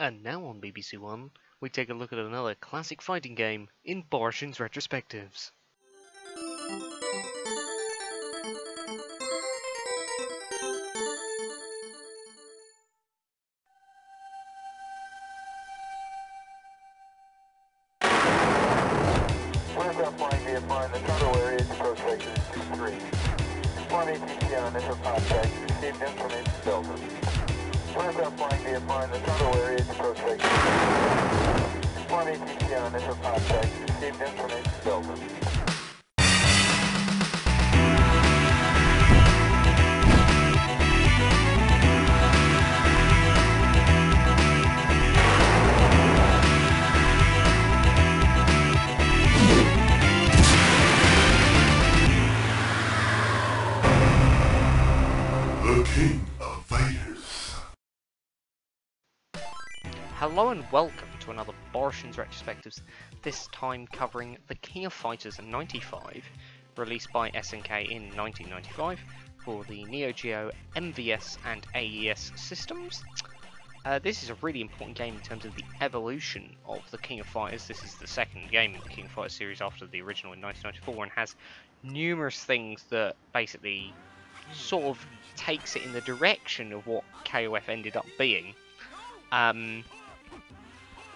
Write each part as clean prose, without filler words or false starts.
And now on BBC One, we take a look at another classic fighting game in Boroshin's Retrospectives. Flying VFR in the total area to Prospectors 2-3. Form ATC on initial contact, received information Delta. Aircraft flying VFR in the total area to Prospectors 2-3. Form ATC on initial contact, received information Delta. King of Fighters. Hello and welcome to another Boroshin's Retrospectives, this time covering The King of Fighters 95, released by SNK in 1995 for the Neo Geo, MVS and AES systems. This is a really important game in terms of the evolution of The King of Fighters. This is the second game in the King of Fighters series after the original in 1994 and has numerous things that basically sort of takes it in the direction of what KOF ended up being.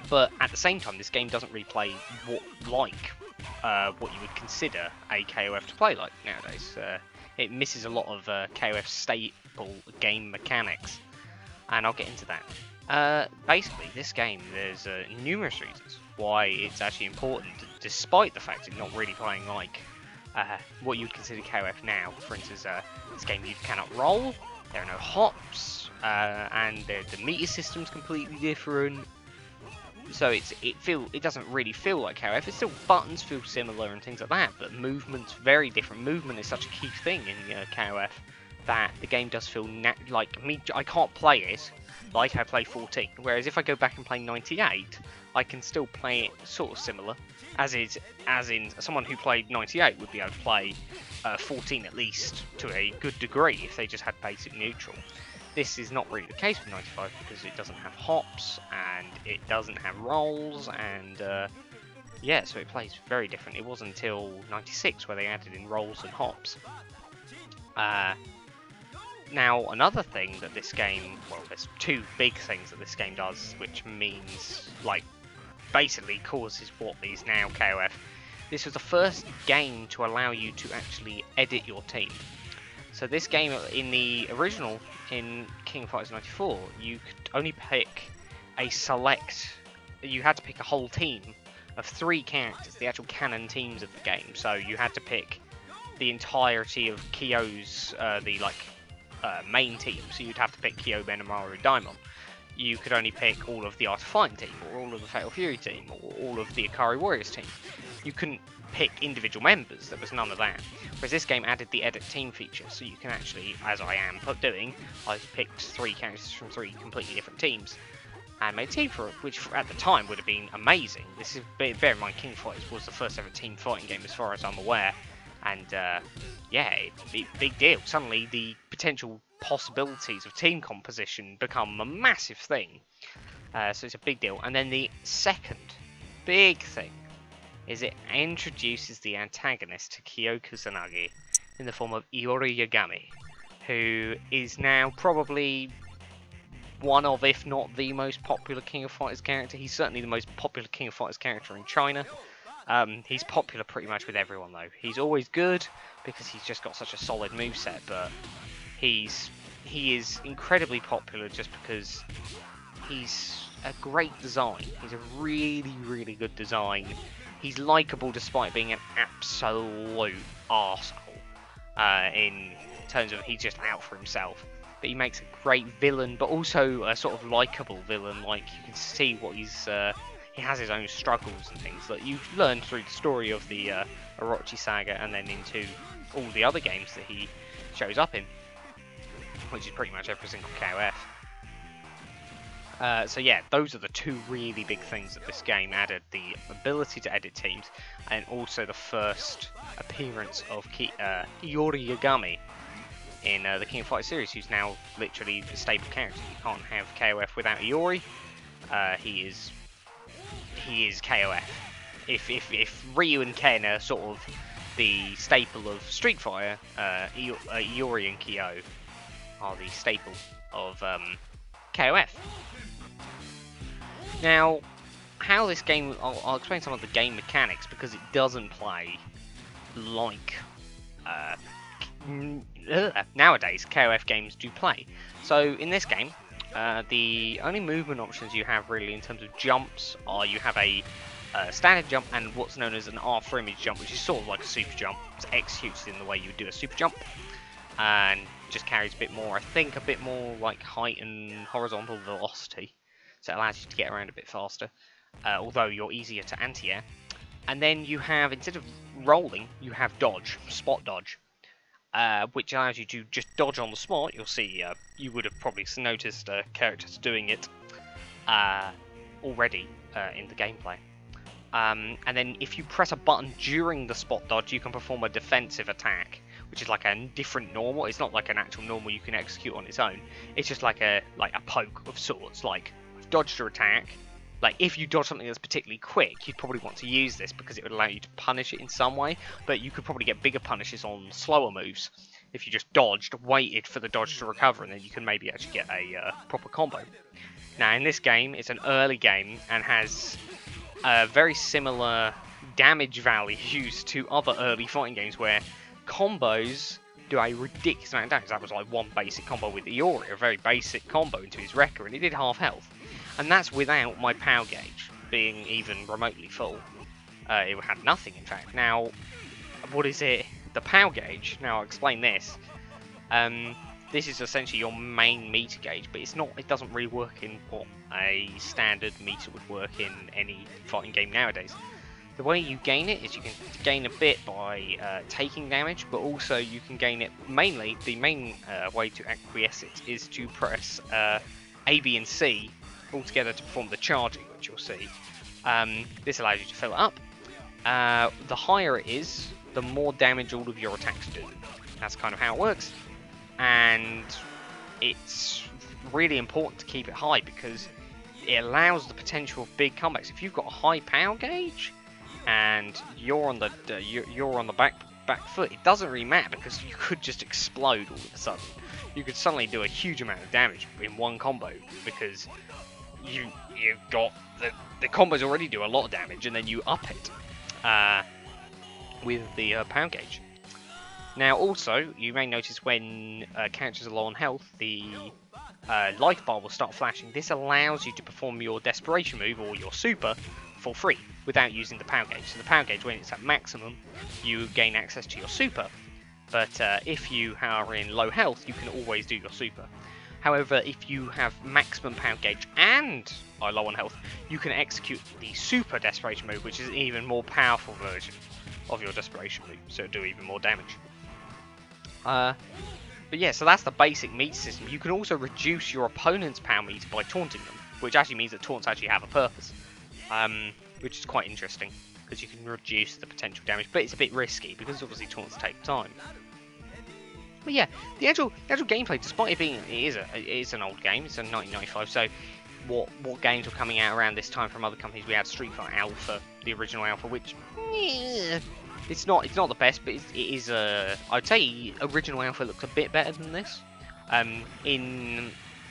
But at the same time, this game doesn't really play what you would consider a KOF to play like nowadays. It misses a lot of KOF staple game mechanics, and I'll get into that. Basically, this game, there's numerous reasons why it's actually important, despite the fact it's not really playing like what you would consider KOF now. For instance, this game you cannot roll, there are no hops, and the meter system's completely different. So it doesn't really feel like KOF. It's still buttons feel similar and things like that, but movement's very different. Movement is such a key thing in KOF that the game does feel like me. I can't play it like I play 14. Whereas if I go back and play 98, I can still play it sort of similar. As in someone who played 98 would be able to play 14 at least to a good degree if they just had basic neutral. This is not really the case with 95 because it doesn't have hops and it doesn't have rolls, and yeah, so it plays very different. It wasn't until 96 where they added in rolls and hops. Now, another thing that this game, well, there's two big things that this game does, which means, like, basically causes what is now KOF. This was the first game to allow you to actually edit your team. So this game, in the original, in King of Fighters 94, you could only pick you had to pick a whole team of 3 characters, the actual canon teams of the game. So you had to pick the entirety of Kyo's, main team, so you'd have to pick Kyo, Benimaru, Daimon. You could only pick all of the Art of Fighting team, or all of the Fatal Fury team, or all of the Akari Warriors team. You couldn't pick individual members, there was none of that. Whereas this game added the edit team feature, so you can actually, as I am doing, I've picked 3 characters from 3 completely different teams, and made a team for it, which at the time would have been amazing. This is, bear in mind, King of Fighters was the first ever team fighting game as far as I'm aware, and yeah, big deal. Suddenly the potential possibilities of team composition become a massive thing. So it's a big deal. And then the second big thing is it introduces the antagonist to Kyo Kusanagi in the form of Iori Yagami, who is now probably one of, if not the most popular King of Fighters character. He's certainly the most popular King of Fighters character in China. He's popular pretty much with everyone though. He's always good because he's just got such a solid moveset, but he is incredibly popular just because he's a great design. He's a really, really good design. He's likable despite being an absolute arsehole in terms of he's just out for himself. But he makes a great villain, but also a sort of likable villain. Like, you can see what he has his own struggles and things that you've learned through the story of the Orochi saga and then into all the other games that he shows up in, which is pretty much every single KOF. So yeah, those are the 2 really big things that this game added: the ability to edit teams, and also the first appearance of Iori Yagami in the King of Fighters series, who's now literally a stable character. You can't have KOF without Iori. he is KOF. If Ryu and Ken are sort of the staple of Street Fighter, Iori and Kyo are the staple of KOF. Now, how this game, I'll explain some of the game mechanics because it doesn't play like nowadays KOF games do play. So in this game, the only movement options you have really in terms of jumps are you have a standard jump and what's known as an after image jump, which is sort of like a super jump. It's executed in the way you would do a super jump and just carries a bit more, I think, a bit more like height and horizontal velocity, so it allows you to get around a bit faster, although you're easier to anti-air. And then you have, instead of rolling, you have dodge, spot dodge, which allows you to just dodge on the spot. You'll see, you would have probably noticed characters doing it already in the gameplay. And then if you press a button during the spot dodge, you can perform a defensive attack, which is like a different normal. It's not like an actual normal you can execute on its own. It's just like a poke of sorts. Like, I've dodged your attack. Like, if you dodge something that's particularly quick, you'd probably want to use this because it would allow you to punish it in some way, but you could probably get bigger punishes on slower moves if you just dodged, waited for the dodge to recover, and then you can maybe actually get a proper combo. Now, in this game, it's an early game and has very similar damage values to other early fighting games where combos do a ridiculous amount of damage. That was like one basic combo with Iori, a very basic combo into his Wrecker, and it did half health. And that's without my power gauge being even remotely full. It had nothing, in fact. Now, what is it? The power gauge. Now, I'll explain this. This is essentially your main meter gauge, but it's not. It doesn't really work in what a standard meter would work in any fighting game nowadays. The way you gain it is you can gain a bit by taking damage, but also you can gain it mainly. The main way to acquiesce it is to press A, B, and C all together to perform the charging, which you'll see. This allows you to fill it up. The higher it is, the more damage all of your attacks do. That's kind of how it works. And it's really important to keep it high because it allows the potential of big comebacks. If you've got a high power gauge and you're on the back foot, it doesn't really matter because you could just explode all of a sudden. You could suddenly do a huge amount of damage in one combo because you've got the combos already do a lot of damage, and then you up it with the power gauge. Now, also, you may notice when characters are low on health, the life bar will start flashing. This allows you to perform your desperation move or your super for free without using the power gauge. So the power gauge, when it's at maximum, you gain access to your super. But if you are in low health, you can always do your super. However, if you have maximum power gauge and are low on health, you can execute the super desperation move, which is an even more powerful version of your desperation move, so it'll do even more damage. But yeah, so that's the basic meter system. You can also reduce your opponent's power meter by taunting them, which actually means that taunts actually have a purpose, which is quite interesting, because you can reduce the potential damage, but it's a bit risky, because obviously taunts take time. But yeah, the actual gameplay, despite it being, it is an old game, it's a 1995, so what games were coming out around this time from other companies? We had Street Fighter Alpha, the original Alpha, which, it's not the best, but it is I'd say original Alpha looks a bit better than this.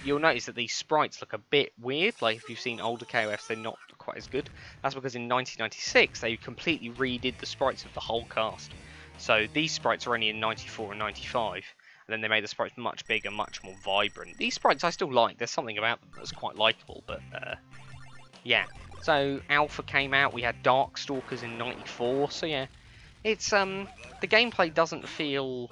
You'll notice that these sprites look a bit weird, like if you've seen older KOFs, they're not quite as good. That's because in 1996, they completely redid the sprites of the whole cast. So these sprites are only in 94 and 95, and then they made the sprites much bigger, much more vibrant. These sprites I still like, there's something about them that's quite likeable, but yeah. So Alpha came out, we had Darkstalkers in 94, so yeah. It's the gameplay doesn't feel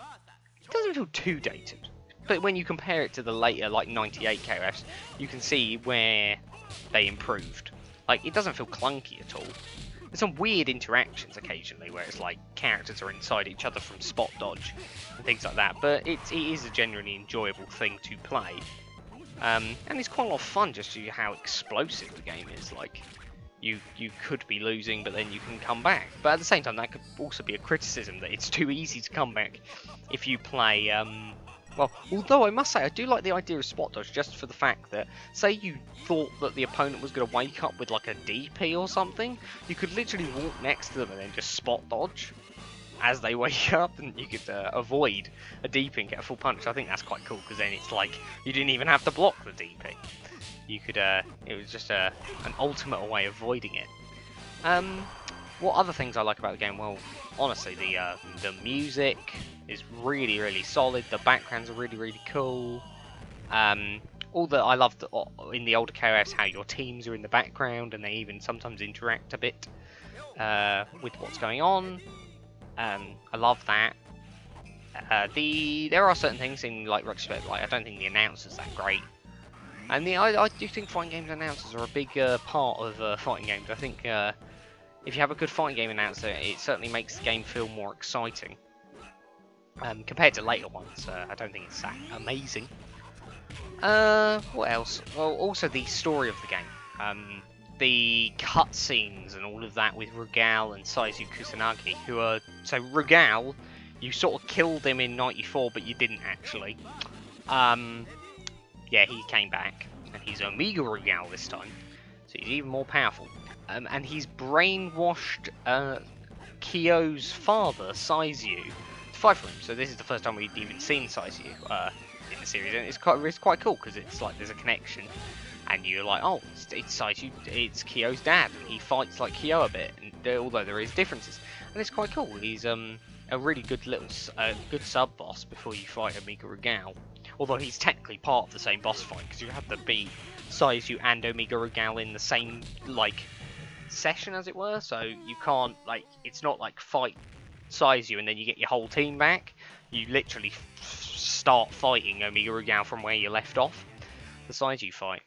too dated. But when you compare it to the later, like 98 KOFs, you can see where they improved. Like, it doesn't feel clunky at all. There's some weird interactions occasionally where it's like characters are inside each other from spot dodge and things like that, but it is a genuinely enjoyable thing to play. And it's quite a lot of fun just to see how explosive the game is. Like, you could be losing, but then you can come back. But at the same time, that could also be a criticism that it's too easy to come back if you play Well, although I must say, I do like the idea of spot dodge just for the fact that, say you thought that the opponent was going to wake up with like a DP or something, you could literally walk next to them and then just spot dodge as they wake up, and you could avoid a DP and get a full punch. I think that's quite cool, because then it's like you didn't even have to block the DP. You could, it was just an ultimate way of avoiding it. What other things I like about the game? Well, honestly, the music is really, really solid. The backgrounds are really, really cool. All that I love in the older KOFs, how your teams are in the background and they even sometimes interact a bit with what's going on. I love that. There are certain things in like Retrospectives, like I don't think the announcers that great. And I do think fighting games announcers are a big part of fighting games. I think if you have a good fighting game announcer, it certainly makes the game feel more exciting. Compared to later ones, I don't think it's that amazing. What else? Well, also the story of the game. The cutscenes and all of that with Rugal and Saizu Kusanagi, who are... So Rugal, you sort of killed him in 94, but you didn't actually. Yeah, he came back, and he's Omega Rugal this time, so he's even more powerful. And he's brainwashed Kyo's father, Saizu, to fight for him. So this is the first time we've even seen Saizu in the series, and it's quite cool, because it's like there's a connection. And you're like, oh, it's Saizu, it's Kyo's dad. He fights like Kyo a bit, and although there is differences, and it's quite cool. He's a really good little good sub boss before you fight Omega Rugal. Although he's technically part of the same boss fight, because you have to beat Saizu and Omega Rugal in the same like session, as it were. So you can't like, it's not like fight Saizu and then you get your whole team back. You literally start fighting Omega Rugal from where you left off the Saizu fight.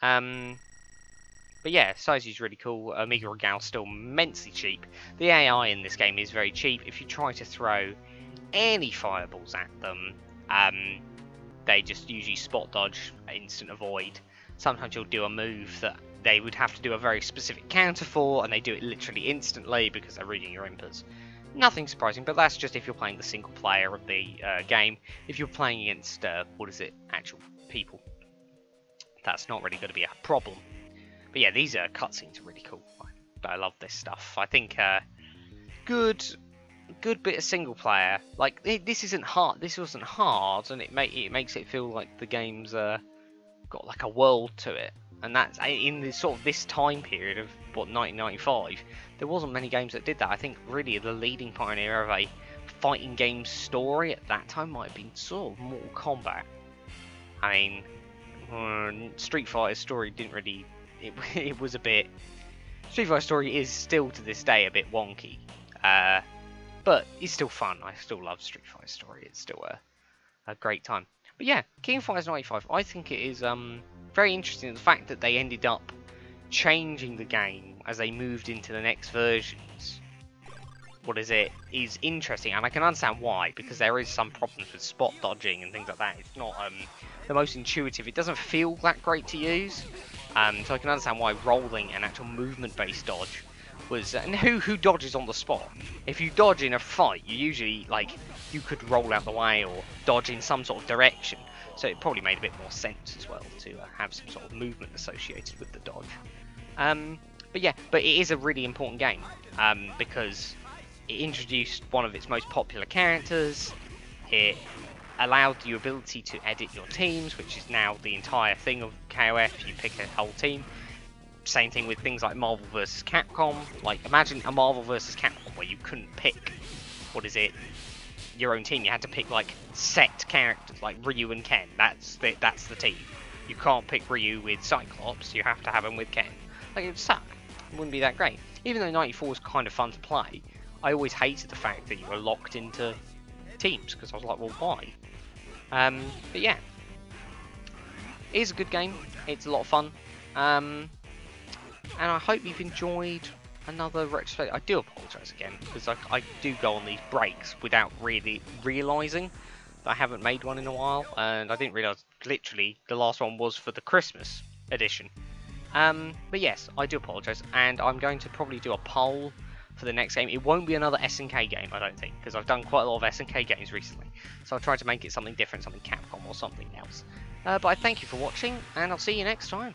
But yeah, Saizu's really cool. Omega Rugal's still immensely cheap. The AI in this game is very cheap. If you try to throw any fireballs at them, they just usually spot dodge, instant avoid. Sometimes you'll do a move that they would have to do a very specific counter for, and they do it literally instantly because they're reading your inputs. Nothing surprising, but that's just if you're playing the single player of the game. If you're playing against, actual people, that's not really going to be a problem. But yeah, these cutscenes are really cool. I love this stuff. I think good bit of single player. Like this isn't hard. This wasn't hard, and it makes it feel like the game's got like a world to it. And that's in this sort of this time period of what 1995. There wasn't many games that did that. I think really the leading pioneer of a fighting game story at that time might have been sort of Mortal Kombat. I mean, Street Fighter's story didn't really. It was a bit. Street Fighter story is still to this day a bit wonky, but it's still fun. I still love Street Fighter story. It's still a great time. But yeah, King of Fighters 95. I think it is very interesting, the fact that they ended up changing the game as they moved into the next versions. Is interesting, and I can understand why, because there is some problems with spot dodging and things like that. It's not the most intuitive. It doesn't feel that great to use. So I can understand why rolling an actual movement-based dodge was... and who dodges on the spot? If you dodge in a fight, you usually, like, you could roll out the way or dodge in some sort of direction. So it probably made a bit more sense as well to have some sort of movement associated with the dodge. But yeah, but it is a really important game because it introduced one of its most popular characters. It allowed the ability to edit your teams, which is now the entire thing of KOF. You pick a whole team. Same thing with things like Marvel vs. Capcom. Like, imagine a Marvel vs. Capcom where you couldn't pick, your own team. You had to pick, like, set characters, like Ryu and Ken. That's the team. You can't pick Ryu with Cyclops. You have to have him with Ken. Like, it would suck. It wouldn't be that great. Even though 94 was kind of fun to play, I always hated the fact that you were locked into teams, because I was like, well, why? But yeah, it is a good game. It's a lot of fun, and I hope you've enjoyed another retrospective. I do apologise again, because I do go on these breaks without really realising that I haven't made one in a while, and I didn't realise literally the last one was for the Christmas edition. But yes, I do apologise, and I'm going to probably do a poll for the next game. It won't be another SNK game, I don't think, because I've done quite a lot of SNK games recently. So I'll try to make it something different, something Capcom or something else. But I thank you for watching, and I'll see you next time.